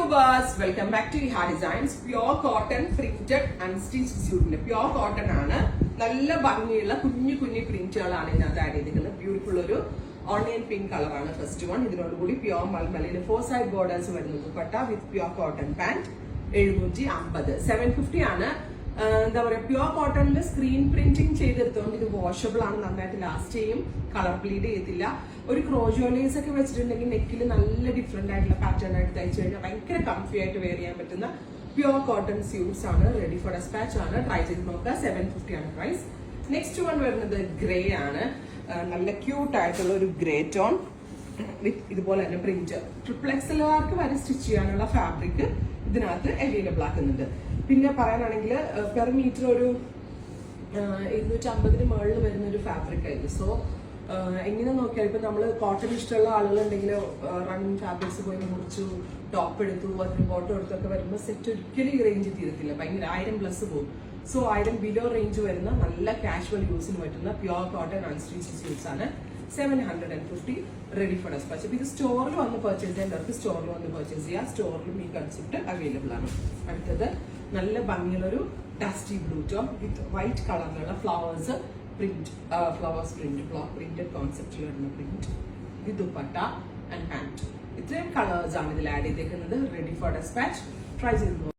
Viewers, welcome back to Iha designs. Pure cotton printed unstitched സ്യൂട്ടിന്റെ pure cotton ആണ്. നല്ല ഭംഗിയുള്ള കുഞ്ഞു കുഞ്ഞു പ്രിന്റുകളാണ് ഇതിനകത്ത് ആഡ് ചെയ്തിരിക്കുന്നത്. ബ്യൂട്ടിഫുൾ ഒരു ഓണിയൻ പിങ്ക് കളറാണ് ഫസ്റ്റ് വൺ. ഇതിനോടുകൂടി പ്യോർ മൽമലയിൽ 4 സൈഡ് ബോർഡേഴ്സ് വരുന്ന dupatta with pure cotton pant 750. 750 ആണ്. എന്താ പറയാ, പ്യോർ കോട്ടണിൽ സ്ക്രീൻ പ്രിന്റിംഗ് ചെയ്തെടുത്തോണ്ട് ഇത് വാഷബിൾ ആണ്, നന്നായിട്ട് ലാസ്റ്റ് ചെയ്യും, കളർ ബ്ലീഡ് ചെയ്യത്തില്ല. ഒരു ക്രോജോലേസ് ഒക്കെ വെച്ചിട്ടുണ്ടെങ്കിൽ നെക്കിൽ നല്ല ഡിഫറെന്റ് ആയിട്ടുള്ള പാറ്റേൺ ആയിട്ട് തയ്ച്ചു കഴിഞ്ഞാൽ ഭയങ്കര കംഫി ആയിട്ട് വെയർ ചെയ്യാൻ പറ്റുന്ന പ്യോർ കോട്ടൺ സ്യൂട്ട്സ് ആണ്. റെഡി ഫോർ ഡെസ്പാച്ച് ആണ്. ട്രൈ ചെയ്ത് നോക്കുക. 750 ആണ് പ്രൈസ്. നെക്സ്റ്റ് വൺ വരുന്നത് ഗ്രേ ആണ്. നല്ല ക്യൂട്ട് ആയിട്ടുള്ള ഒരു ഗ്രേ ടോൺ വിത്ത് ഇതുപോലെ തന്നെ പ്രിന്റ്. ട്രിപ്പിൾ എക്സലുകാർക്ക് വരെ സ്റ്റിച്ച് ചെയ്യാനുള്ള ഫാബ്രിക് ഇതിനകത്ത് അവൈലബിൾ ആക്കുന്നുണ്ട്. പിന്നെ പറയാനാണെങ്കിൽ പെർ മീറ്റർ ഒരു 250 മുകളിൽ വരുന്ന ഒരു ഫാബ്രിക് ആയിരുന്നു. സോ എങ്ങനെ നോക്കിയാൽ ഇപ്പൊ നമ്മള് കോട്ടൺ ഇഷ്ടമുള്ള ആളുകളുണ്ടെങ്കിൽ റണ്ണിങ് ഫാബ്രിക്സ് പോയി മുറിച്ചു, ടോപ്പ് എടുത്തു, അതിന് ബോട്ടം എടുത്തൊക്കെ വരുമ്പോൾ സെറ്റ് ഒരിക്കലും ഈ റേഞ്ച് തീരത്തില്ല. ഭയങ്കര 1000+ പോകും. സോ 1000 ബിലോ റേഞ്ച് വരുന്ന നല്ല കാഷ്വൽ യൂസിന് പറ്റുന്ന പ്യോർ കോട്ടൺ അൺസ്റ്റിച്ച് സ്യൂട്ട്സ് ആണ്. 750 റെഡി ഫോർ ഡെസ്പാച്ച്. ഇത് സ്റ്റോറിൽ വന്ന് പർച്ചേസ് ചെയ്യേണ്ടവർക്ക് സ്റ്റോറിൽ വന്ന് പർച്ചേസ് ചെയ്യാം. സ്റ്റോറിലും ഈ കൺസെപ്റ്റ് അവൈലബിൾ ആണ്. അടുത്തത് നല്ല ഭംഗിയുള്ളൊരു dusty blue tone with white കളറിലുള്ള flowers print, flowers print, block print കോൺസെപ്റ്റിൽ വരുന്ന print with dupatta and pant. ഇത്രയും കളേഴ്സ് ആണ് ഇതിൽ ആഡ് ചെയ്തേക്കുന്നത്. Ready for dispatch. ട്രൈ ചെയ്ത്